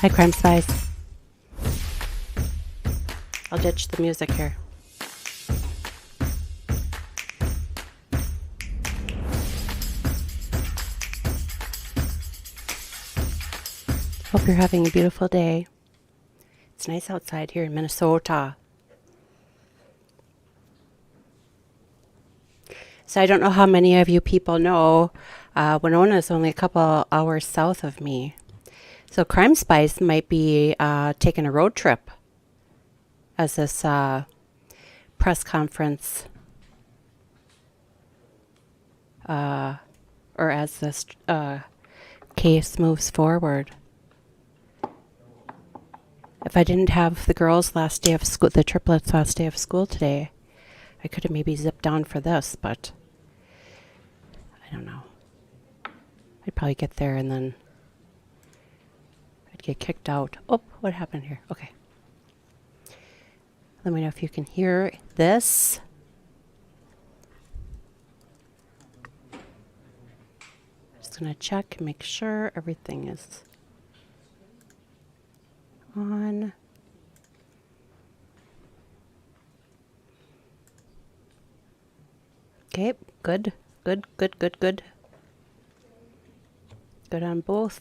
Hi, Crime Spies. I'll ditch the music here. Hope you're having a beautiful day. It's nice outside here in Minnesota. So I don't know how many of you people know, Winona is only a couple hours south of me. So Crime Spies might be taking a road trip as this press conference or as this case moves forward. If I didn't have the girls' last day of school, the triplets' last day of school today, I could have maybe zipped down for this, but I don't know. I'd probably get there and then I'd get kicked out. Oh, what happened here? Okay. Let me know if you can hear this. Just gonna check and make sure everything is on. Okay, good. Good on both.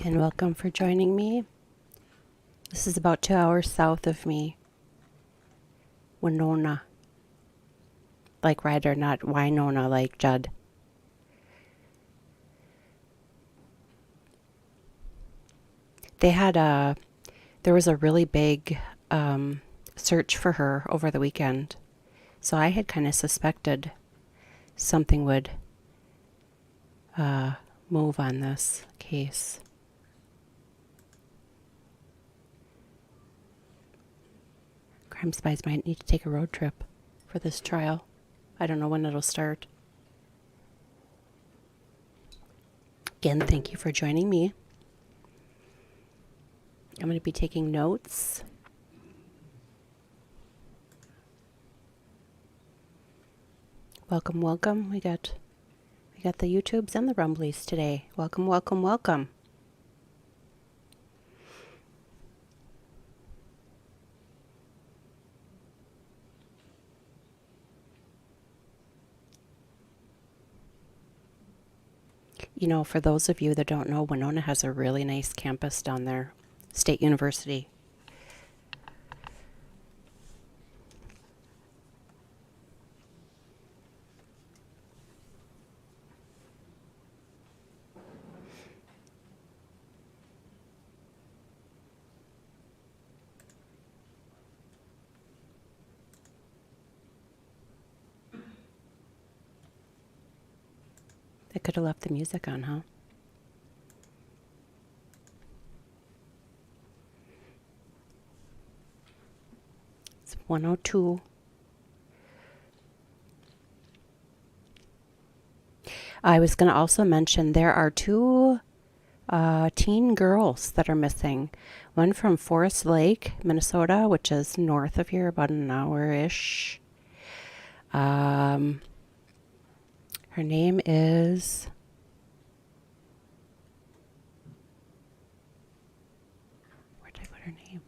And welcome for joining me. This is about 2 hours south of me. Winona. Like Ryder, not Winona like Judd. There was a really big search for her over the weekend. So I had kind of suspected something would move on this case. Crime Spies might need to take a road trip for this trial. I don't know when it'll start. Again, thank you for joining me. I'm going to be taking notes. Welcome, welcome. We got the YouTubes and the Rumblies today. Welcome, welcome, welcome. You know, for those of you that don't know, Winona has a really nice campus down there. State University. I could have left the music on, huh? It's 102. I was going to also mention there are two teen girls that are missing. One from Forest Lake, Minnesota, which is north of here, about an hour-ish. Her name is... Where did I put her name?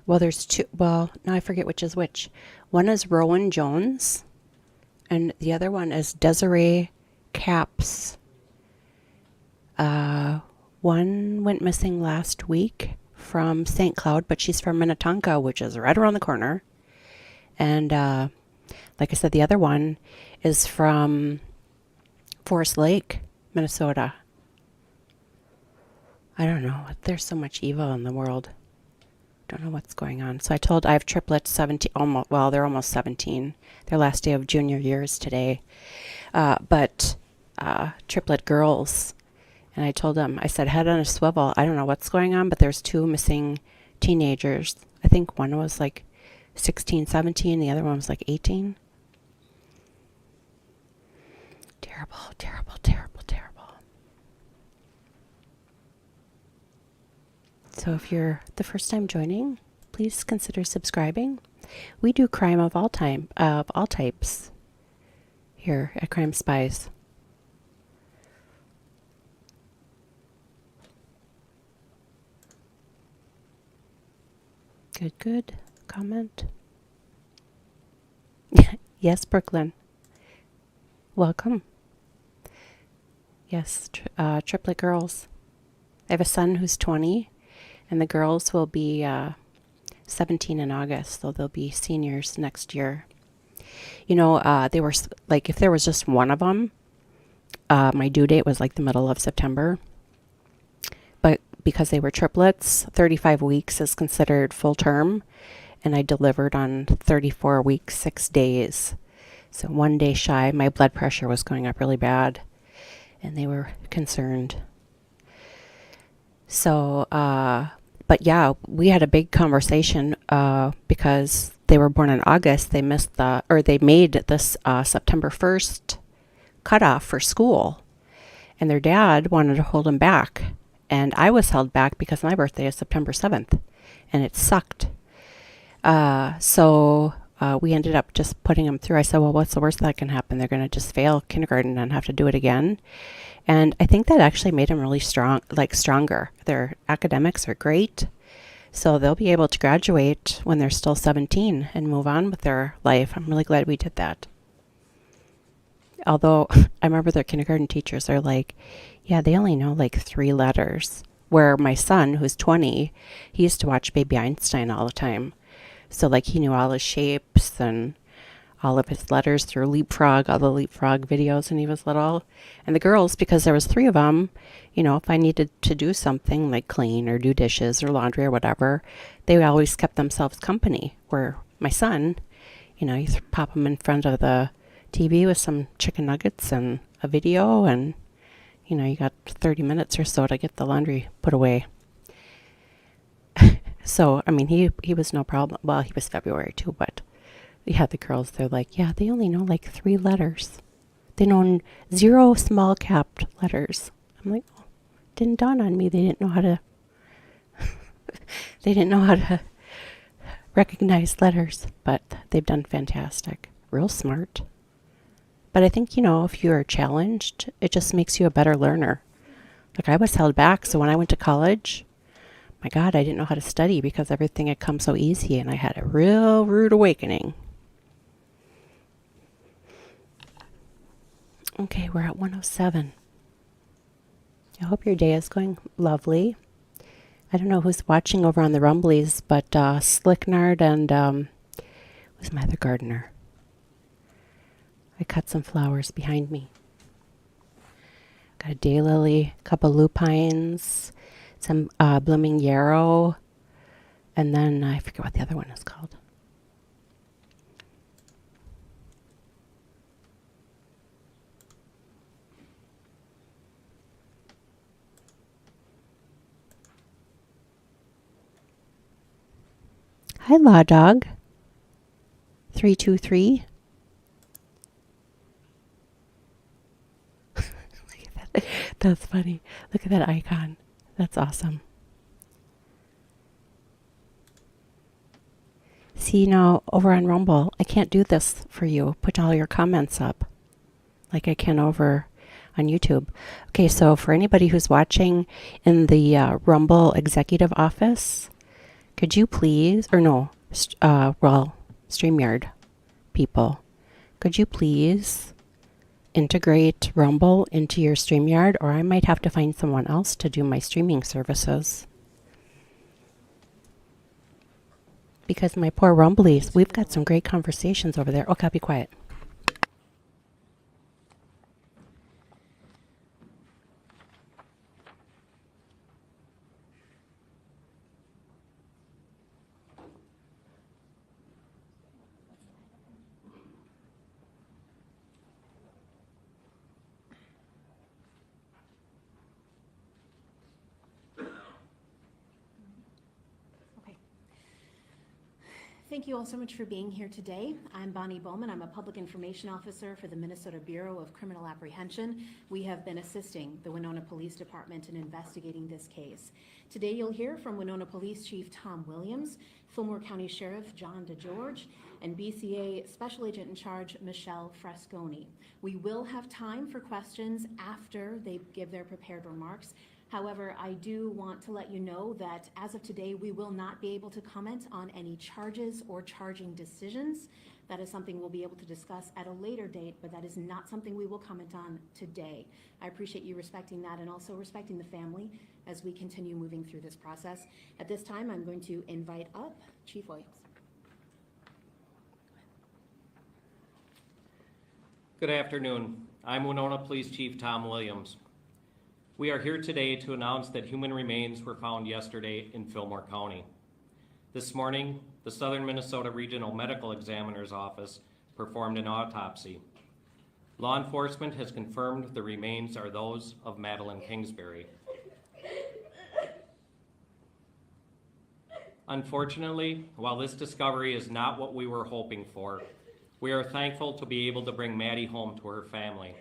Well, there's two. Well, now I forget which is which. One is Rowan Jones, and the other one is Desiree Capps. One went missing last week from St. Cloud, but she's from Minnetonka, which is right around the corner. And like I said, the other one is from Forest Lake, Minnesota. I don't know. There's so much evil in the world. Don't know what's going on. So I have triplets, 17, almost, well, they're almost 17. Their last day of junior year is today. But triplet girls. And I told them, I said, head on a swivel. I don't know what's going on, but there's two missing teenagers. I think one was like 16, 17. The other one was like 18. Terrible, terrible, terrible, terrible. So if you're the first time joining, please consider subscribing. We do crime of all types here at Crime Spies. Good, good. Comment. Yes, Brooklyn. Welcome. Yes, triplet girls. I have a son who's 20, and the girls will be 17 in August, so they'll be seniors next year. You know, they were like, if there was just one of them, my due date was like the middle of September. But because they were triplets, 35 weeks is considered full term, and I delivered on 34 weeks, 6 days. So 1 day shy. My blood pressure was going up really bad, and they were concerned. So, but yeah, we had a big conversation because they were born in August. They made this September 1st cutoff for school, and their dad wanted to hold them back. And I was held back because my birthday is September 7th, and it sucked. So we ended up just putting them through. I said, well, what's the worst that can happen? They're going to just fail kindergarten and have to do it again. And I think that actually made them really stronger. Their academics are great. So they'll be able to graduate when they're still 17 and move on with their life. I'm really glad we did that. Although I remember their kindergarten teachers are like, yeah, they only know like 3 letters. Where my son, who's 20, he used to watch Baby Einstein all the time. So like he knew all his shapes and all of his letters through Leapfrog, all the Leapfrog videos when he was little. And the girls, because there was 3 of them, you know, if I needed to do something like clean or do dishes or laundry or whatever, they always kept themselves company. Where my son, you know, you pop him in front of the TV with some chicken nuggets and a video, and you know, you got 30 minutes or so to get the laundry put away. So, I mean, he was no problem. Well, he was February too, but yeah, the girls, they're like, yeah, they only know like 3 letters. They know 0 small capped letters. I'm like, oh, didn't dawn on me. They didn't know how to, they didn't know how to recognize letters, but they've done fantastic. Real smart. But I think, you know, if you're challenged, it just makes you a better learner. Like I was held back. So when I went to college, my God, I didn't know how to study because everything had come so easy, and I had a real rude awakening. Okay, we're at 107. I hope your day is going lovely. I don't know who's watching over on the Rumblies, but Slicknard and who's my other gardener? I cut some flowers behind me. Got a daylily, a couple lupines. some blooming yarrow, and then I forget what the other one is called. Hi, Law Dog. 323. Look at that. That's funny. Look at that icon. That's awesome. See, now over on Rumble, I can't do this for you. Put all your comments up like I can over on YouTube. Okay, so for anybody who's watching in the Rumble executive office, could you please, or no, StreamYard people, could you please integrate Rumble into your StreamYard, or I might have to find someone else to do my streaming services. Because my poor Rumblies, we've got some great conversations over there. Okay, I'll be quiet. Thank you all so much for being here today. I'm Bonnie Bowman. I'm a Public Information Officer for the Minnesota Bureau of Criminal Apprehension. We have been assisting the Winona Police Department in investigating this case. Today you'll hear from Winona Police Chief Tom Williams, Fillmore County Sheriff John DeGeorge, and BCA Special Agent in Charge Michelle Fresconi. We will have time for questions after they give their prepared remarks. However, I do want to let you know that as of today, we will not be able to comment on any charges or charging decisions. That is something we'll be able to discuss at a later date, but that is not something we will comment on today. I appreciate you respecting that and also respecting the family as we continue moving through this process. At this time, I'm going to invite up Chief Williams. Good afternoon. I'm Winona Police Chief Tom Williams. We are here today to announce that human remains were found yesterday in Fillmore County. This morning, the Southern Minnesota Regional Medical Examiner's Office performed an autopsy. Law enforcement has confirmed the remains are those of Madeline Kingsbury. Unfortunately, while this discovery is not what we were hoping for, we are thankful to be able to bring Maddie home to her family.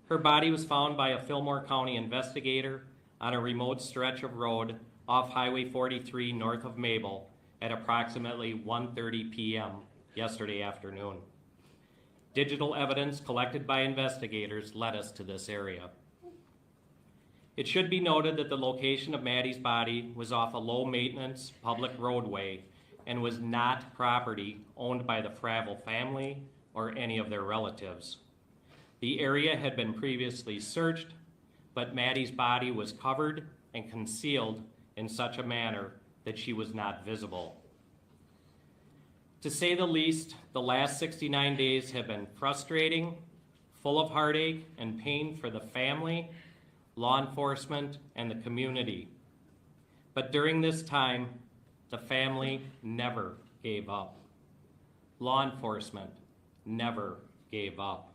Her body was found by a Fillmore County investigator on a remote stretch of road off Highway 43 north of Mabel at approximately 1:30 p.m. yesterday afternoon. Digital evidence collected by investigators led us to this area. It should be noted that the location of Maddie's body was off a low-maintenance public roadway and was not property owned by the Fravel family or any of their relatives. The area had been previously searched, but Maddie's body was covered and concealed in such a manner that she was not visible. To say the least, the last 69 days have been frustrating, full of heartache and pain for the family, law enforcement, and the community. But during this time, the family never gave up. Law enforcement never gave up.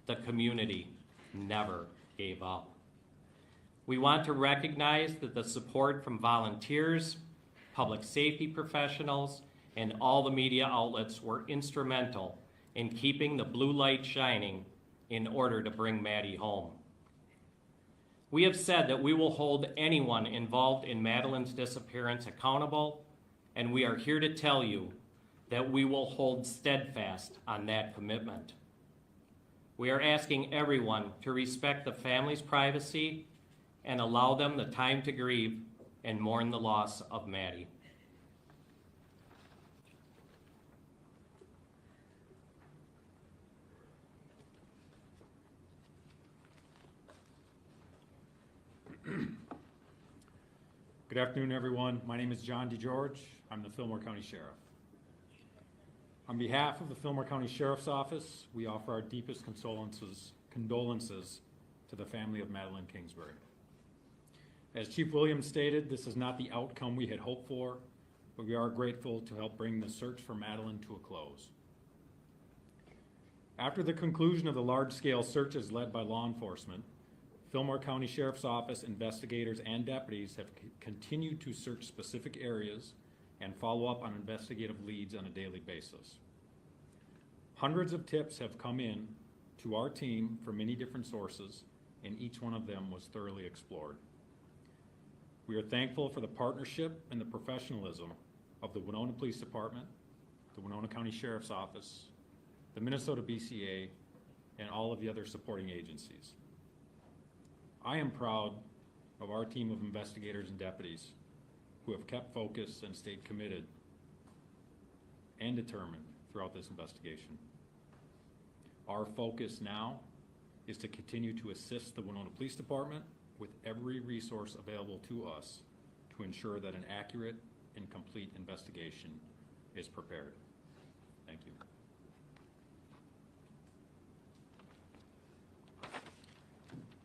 The community never gave up. We want to recognize that the support from volunteers, public safety professionals, and all the media outlets were instrumental in keeping the blue light shining in order to bring Maddie home. We have said that we will hold anyone involved in Madeline's disappearance accountable, and we are here to tell you that we will hold steadfast on that commitment. We are asking everyone to respect the family's privacy and allow them the time to grieve and mourn the loss of Maddie. Good afternoon, everyone. My name is John DeGeorge. I'm the Fillmore County Sheriff. On behalf of the Fillmore County Sheriff's Office, we offer our deepest condolences to the family of Madeline Kingsbury. As Chief Williams stated, this is not the outcome we had hoped for, but we are grateful to help bring the search for Madeline to a close. After the conclusion of the large-scale searches led by law enforcement, Fillmore County Sheriff's Office investigators and deputies have continued to search specific areas and follow up on investigative leads on a daily basis. Hundreds of tips have come in to our team from many different sources, and each one of them was thoroughly explored. We are thankful for the partnership and the professionalism of the Winona Police Department, the Winona County Sheriff's Office, the Minnesota BCA, and all of the other supporting agencies. I am proud of our team of investigators and deputies who have kept focus and stayed committed and determined throughout this investigation. Our focus now is to continue to assist the Winona Police Department with every resource available to us to ensure that an accurate and complete investigation is prepared. Thank you.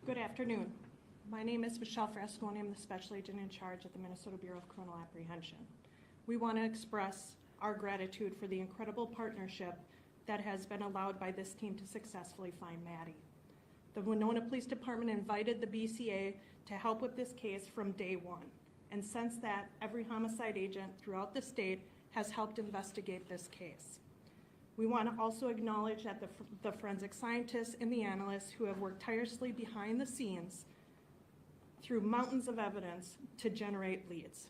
Good afternoon. My name is Michelle Frasconi. I'm the Special Agent in charge at the Minnesota Bureau of Criminal Apprehension. We want to express our gratitude for the incredible partnership that has been allowed by this team to successfully find Maddie. The Winona Police Department invited the BCA to help with this case from day one. And since that, every homicide agent throughout the state has helped investigate this case. We want to also acknowledge that the forensic scientists and the analysts who have worked tirelessly behind the scenes through mountains of evidence to generate leads.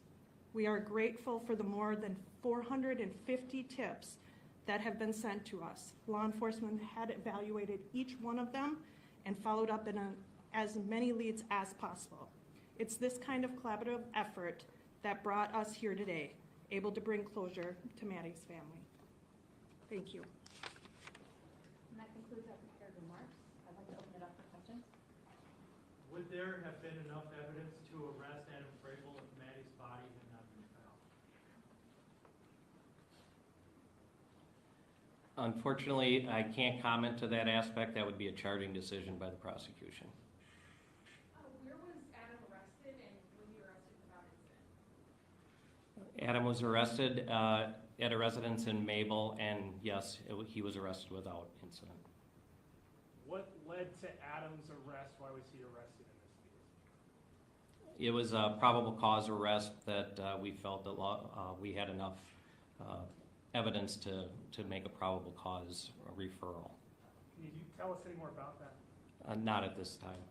We are grateful for the more than 450 tips that have been sent to us. Law enforcement had evaluated each one of them and followed up in as many leads as possible. It's this kind of collaborative effort that brought us here today, able to bring closure to Maddie's family. Thank you. And that concludes our prepared remarks. I'd like to open it up for questions. Would there have been enough evidence to arrest Adam Fravel if Maddie's body had not been found? Unfortunately, I can't comment to that aspect. That would be a charging decision by the prosecution. Where was Adam arrested, and was he arrested without incident? Adam was arrested at a residence in Mabel, and yes, he was arrested without incident. What led to Adam's arrest? Why was he arrested in this case? It was a probable cause arrest that we felt that we had enough evidence to make a probable cause referral. Can you tell us any more about that? Not at this time.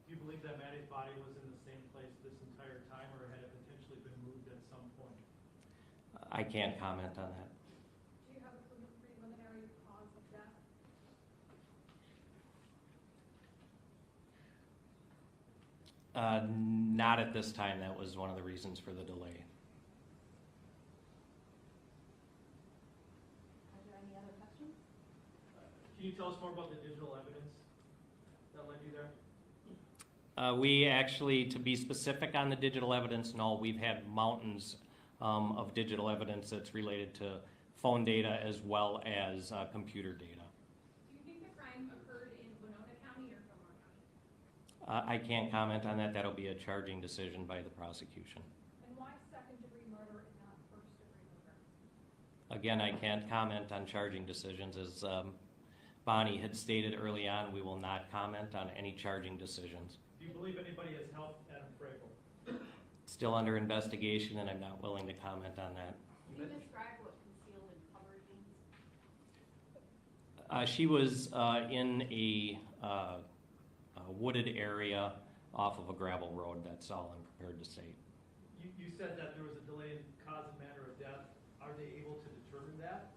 Do you believe that Maddie's body was in the same place this entire time, or had it potentially been moved at some point? I can't comment on that. Do you have a preliminary cause of death? Not at this time. That was one of the reasons for the delay. Are there any other questions? Can you tell us more about the digital evidence that led you there? We actually, to be specific on the digital evidence, no, we've had mountains of digital evidence that's related to phone data as well as computer data. Do you think the crime occurred in Winona County or Fillmore County? I can't comment on that. That'll be a charging decision by the prosecution. And why second-degree murder and not first-degree murder? Again, I can't comment on charging decisions. As Bonnie had stated early on, we will not comment on any charging decisions. Do you believe anybody has helped Adam Fravel? Still under investigation, and I'm not willing to comment on that. Can you describe what concealed and covered means? She was in a wooded area off of a gravel road. That's all I'm prepared to say. You said that there was a delay in cause and manner of death. Are they able to determine that?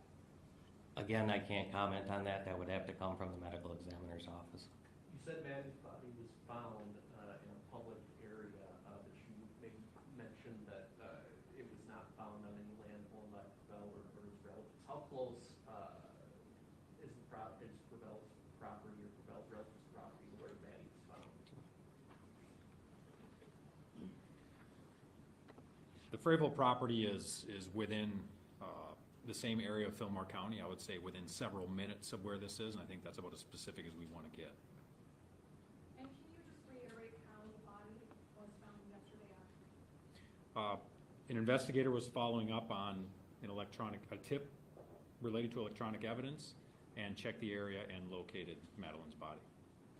Again, I can't comment on that. That would have to come from the medical examiner's office. You said Maddie's body was found in a public area, but you mentioned that it was not found on any land owned by Fravel or his relatives. How close is Fravel's property or Fravel's relatives' property to where Maddie was found? The Fravel property is within the same area of Fillmore County. I would say within several minutes of where this is, and I think that's about as specific as we want to get. And can you just reiterate how the body was found yesterday An investigator was following up on a tip related to electronic evidence and checked the area and located Madeline's body.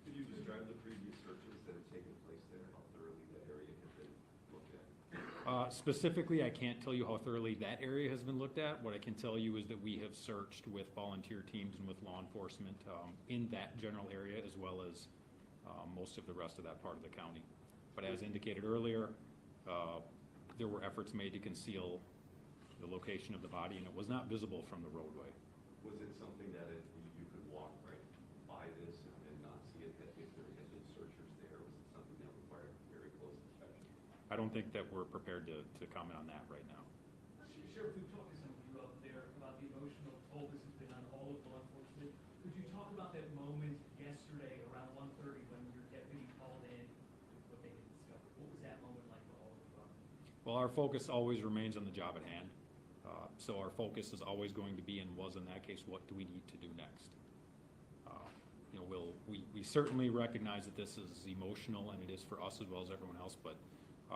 Could you describe the previous searches that have taken place there, how thoroughly that area has been looked at? Specifically, I can't tell you how thoroughly that area has been looked at. What I can tell you is that we have searched with volunteer teams and with law enforcement in that general area, as well as most of the rest of that part of the county. But as indicated earlier, there were efforts made to conceal the location of the body, and it was not visible from the roadway. Was it something that you could walk right by this and not see it if there had been searchers there? Was it something that required very close inspection? I don't think that we're prepared to comment on that right now. Sheriff, we've talked to some of you out there about the emotional toll this has been on all of law enforcement. Could you talk about that moment yesterday around 1:30 when your deputy called in with what they had discovered? What was that moment like for all of you? Well, our focus always remains on the job at hand. So our focus is always going to be, and was in that case, what do we need to do next? We certainly recognize that this is emotional, and it is for us as well as everyone else, but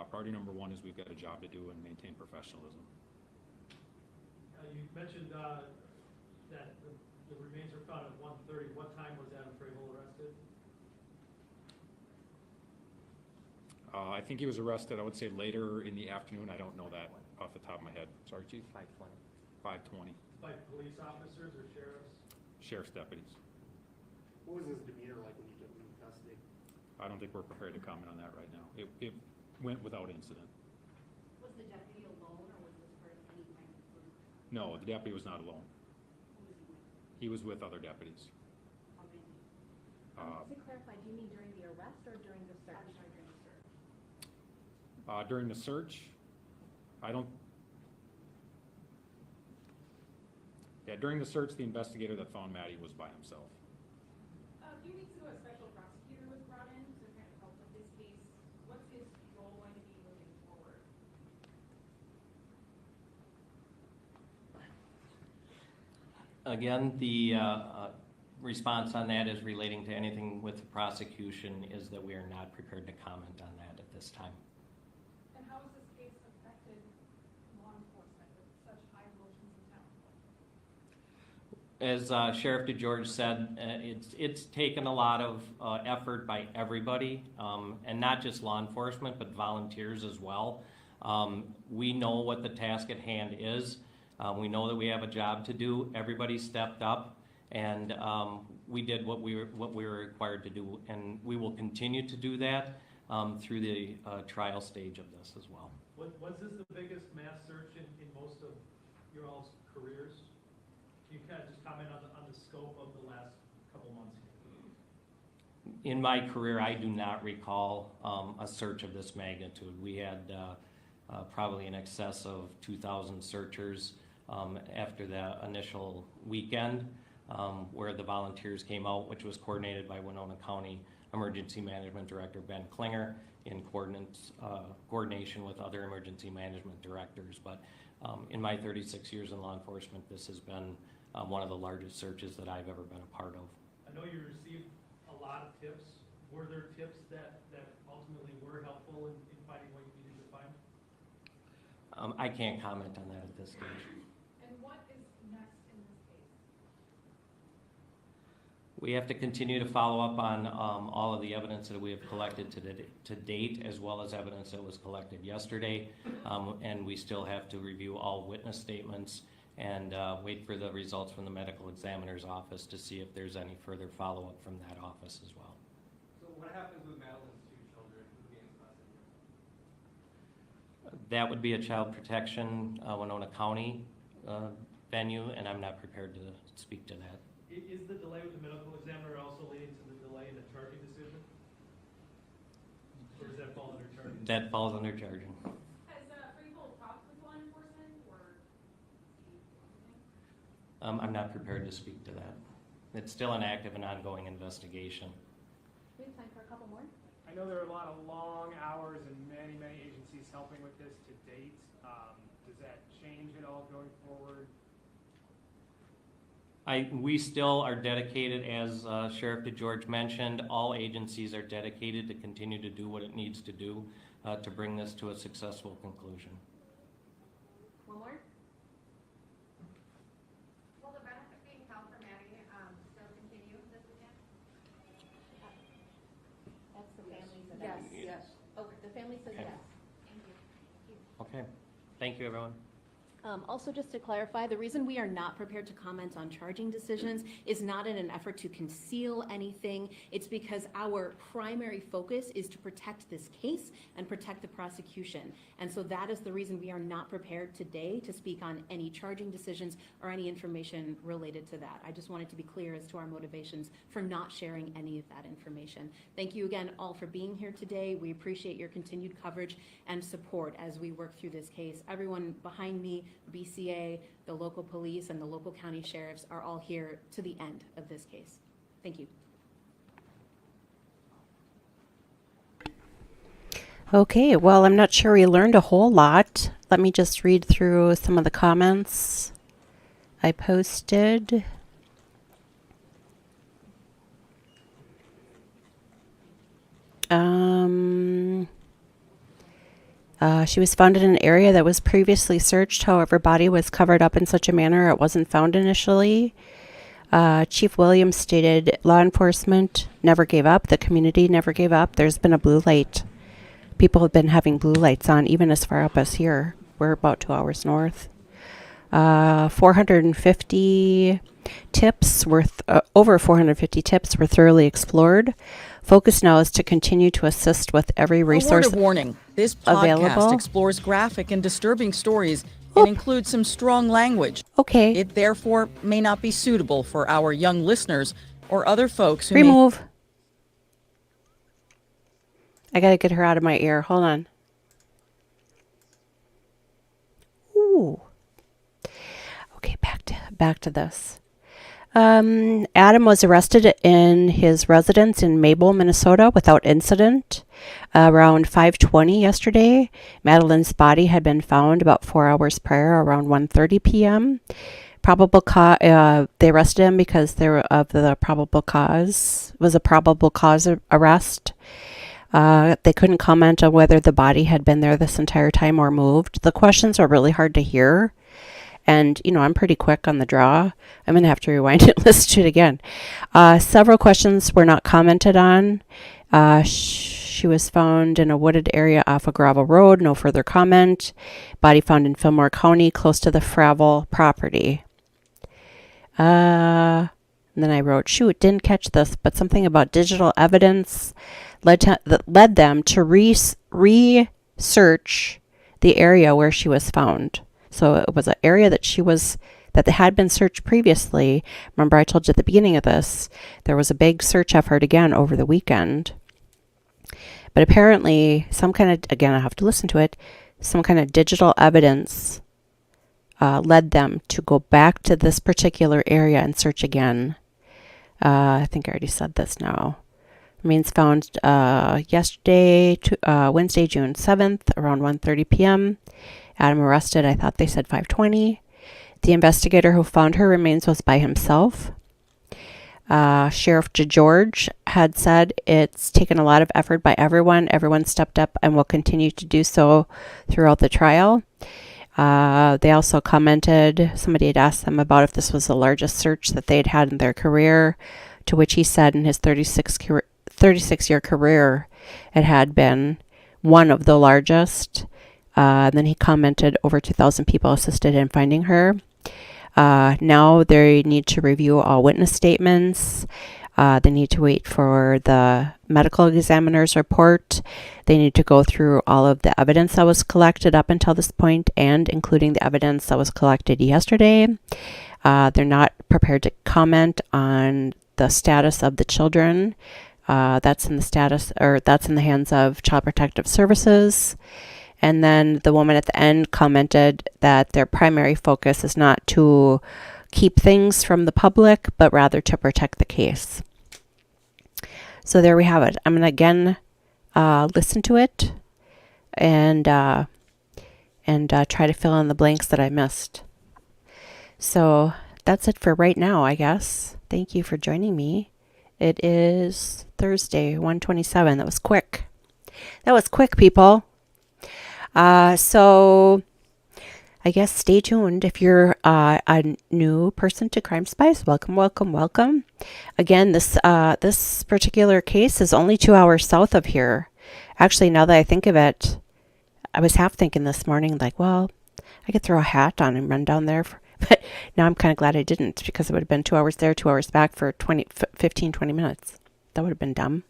priority number one is we've got a job to do and maintain professionalism. You mentioned that the remains were found at 1:30. What time was Adam Fravel arrested? I think he was arrested, I would say later in the afternoon. I don't know that off the top of my head. Sorry, Chief? 5:20. 5:20. By police officers or sheriffs? Sheriff's deputies. What was his demeanor like when you took him into custody? I don't think we're prepared to comment on that right now. It went without incident. Was the deputy alone, or was this part of any kind of group? No, the deputy was not alone. Who was he with? He was with other deputies. How many? To clarify, do you mean during the arrest or during the search? I'm sorry, during the search. During the search, during the search, the investigator that found Maddie was by himself. A few weeks ago, a special prosecutor was brought in to kind of help with this case. What's his role going to be moving forward? Again, the response on that is relating to anything with the prosecution is that we are not prepared to comment on that at this time. And how has this case affected law enforcement with such high emotions in town? As Sheriff DeGeorge said, it's taken a lot of effort by everybody, and not just law enforcement, but volunteers as well. We know what the task at hand is. We know that we have a job to do. Everybody stepped up, and we did what we were required to do, and we will continue to do that through the trial stage of this as well. Was this the biggest mass search in most of your all's careers? Can you kind of just comment on the scope of the last couple months here? In my career, I do not recall a search of this magnitude. We had probably in excess of 2,000 searchers after the initial weekend where the volunteers came out, which was coordinated by Winona County Emergency Management Director Ben Klinger in coordination with other emergency management directors. But in my 36 years in law enforcement, this has been one of the largest searches that I've ever been a part of. I know you received a lot of tips. Were there tips that ultimately were helpful in finding what you needed to find? I can't comment on that at this stage. And what is next in this case? We have to continue to follow up on all of the evidence that we have collected to date, as well as evidence that was collected yesterday. And we still have to review all witness statements and wait for the results from the medical examiner's office to see if there's any further follow-up from that office as well. So what happens with Madeline's two children who gains custody? That would be a child protection Winona County venue, and I'm not prepared to speak to that. Is the delay with the medical examiner also leading to the delay in the charging decision? Or does that fall under charging? That falls under charging. Has Fravel talked with law enforcement or? I'm not prepared to speak to that. It's still an active and ongoing investigation. We have time for a couple more. I know there are a lot of long hours and many agencies helping with this to date. Does that change at all going forward? We still are dedicated, as Sheriff DeGeorge mentioned, all agencies are dedicated to continue to do what it needs to do to bring this to a successful conclusion. One more? Will the benefit being held for Maddie still continue this weekend? That's the family said yes. Yes. Oh, the family says Okay. yes. Thank you. Okay. Thank you, everyone. Also, just to clarify, the reason we are not prepared to comment on charging decisions is not in an effort to conceal anything. It's because our primary focus is to protect this case and protect the prosecution. And so that is the reason we are not prepared today to speak on any charging decisions or any information related to that. I just wanted to be clear as to our motivations for not sharing any of that information. Thank you again all for being here today. We appreciate your continued coverage and support as we work through this case. Everyone behind me, BCA, the local police, and the local county sheriffs are all here to the end of this case. Thank you. Okay, well, I'm not sure we learned a whole lot. Let me just read through some of the comments I posted. She was found in an area that was previously searched. However, body was covered up in such a manner it wasn't found initially. Chief Williams stated law enforcement never gave up. The community never gave up. There's been a blue light. People have been having blue lights on even as far up as here. We're about 2 hours north. 450 tips were over 450 tips were thoroughly explored. Focus now is to continue to assist with every resource A word of warning. This podcast available. explores graphic and disturbing stories and includes some strong language. Okay. It therefore may not be suitable for our young listeners or other folks who may Remove. I gotta get her out of my ear. Hold on. Ooh. Okay, back to this. Adam was arrested in his residence in Mabel, Minnesota, without incident. Around 5:20 yesterday, Madeline's body had been found about 4 hours prior, around 1:30 p.m. They arrested him because the probable cause was a probable cause arrest. They couldn't comment on whether the body had been there this entire time or moved. The questions are really hard to hear. And, I'm pretty quick on the draw. I'm going to have to rewind it and listen to it again. Several questions were not commented on. She was found in a wooded area off a gravel road. No further comment. Body found in Fillmore County, close to the Fravel property. And then I wrote, didn't catch this, but something about digital evidence led them to research the area where she was found. So it was an area that had been searched previously. Remember I told you at the beginning of this, there was a big search effort again over the weekend. But apparently again, I have to listen to it, some kind of digital evidence led them to go back to this particular area and search again. I think I already said this now. Remains found yesterday, Wednesday, June 7th, around 1:30 p.m. Adam arrested. I thought they said 5:20. The investigator who found her remains was by himself. Sheriff DeGeorge had said it's taken a lot of effort by everyone. Everyone stepped up and will continue to do so throughout the trial. They also commented, somebody had asked them about if this was the largest search that they'd had in their career, to which he said in his 36-year career, it had been one of the largest. Then he commented over 2,000 people assisted in finding her. Now they need to review all witness statements. They need to wait for the medical examiner's report. They need to go through all of the evidence that was collected up until this point, and including the evidence that was collected yesterday. They're not prepared to comment on the status of the children. That's in the hands of Child Protective Services. And then the woman at the end commented that their primary focus is not to keep things from the public, but rather to protect the case. So there we have it. I'm going to again listen to it and try to fill in the blanks that I missed. So that's it for right now, I guess. Thank you for joining me. It is Thursday, 1:27. That was quick. That was quick, people. So I guess stay tuned. If you're a new person to Crime Spies, welcome, welcome, welcome. Again, this particular case is only 2 hours south of here. Actually, now that I think of it, I was half thinking this morning, like, well, I could throw a hat on and run down there. But now I'm kind of glad I didn't, because it would have been 2 hours there, 2 hours back for 15, 20 minutes. That would have been dumb.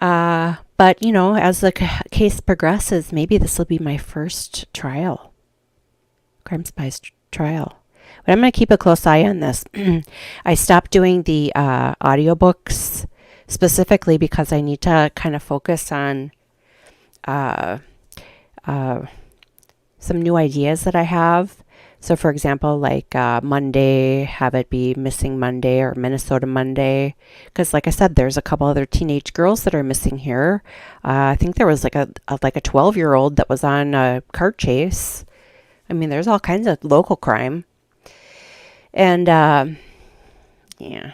But, you know, as the case progresses, maybe this will be my first trial. Crime Spies trial. But I'm going to keep a close eye on this. I stopped doing the audiobooks specifically because I need to kind of focus on some new ideas that I have. So, for example, like Monday, have it be Missing Monday or Minnesota Monday. Because, like I said, there's a couple other teenage girls that are missing here. I think there was like a 12-year-old that was on a car chase. I mean, there's all kinds of local crime. And, yeah.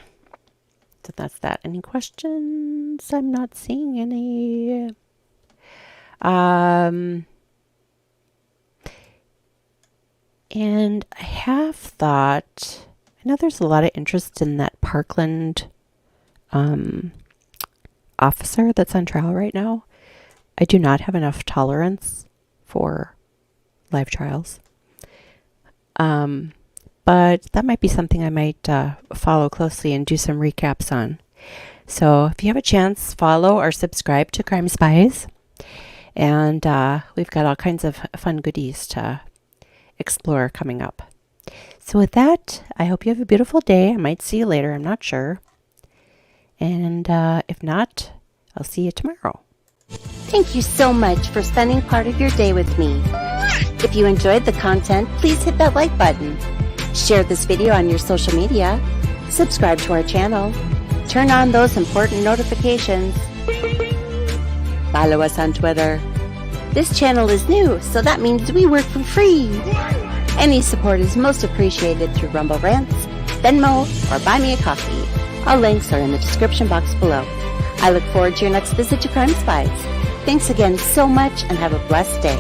So that's that. Any questions? I'm not seeing any. And I have thought, I know there's a lot of interest in that Parkland officer that's on trial right now. I do not have enough tolerance for live trials. But that might be something I might follow closely and do some recaps on. So if you have a chance, follow or subscribe to Crime Spies. And we've got all kinds of fun goodies to explore coming up. So with that, I hope you have a beautiful day. I might see you later. I'm not sure. And if not, I'll see you tomorrow. Thank you so much for spending part of your day with me. If you enjoyed the content, please hit that like button. Share this video on your social media. Subscribe to our channel. Turn on those important notifications. Follow us on Twitter. This channel is new, so that means we work for free. Any support is most appreciated through Rumble Rants, Venmo, or Buy Me a Coffee. All links are in the description box below. I look forward to your next visit to Crime Spies. Thanks again so much and have a blessed day.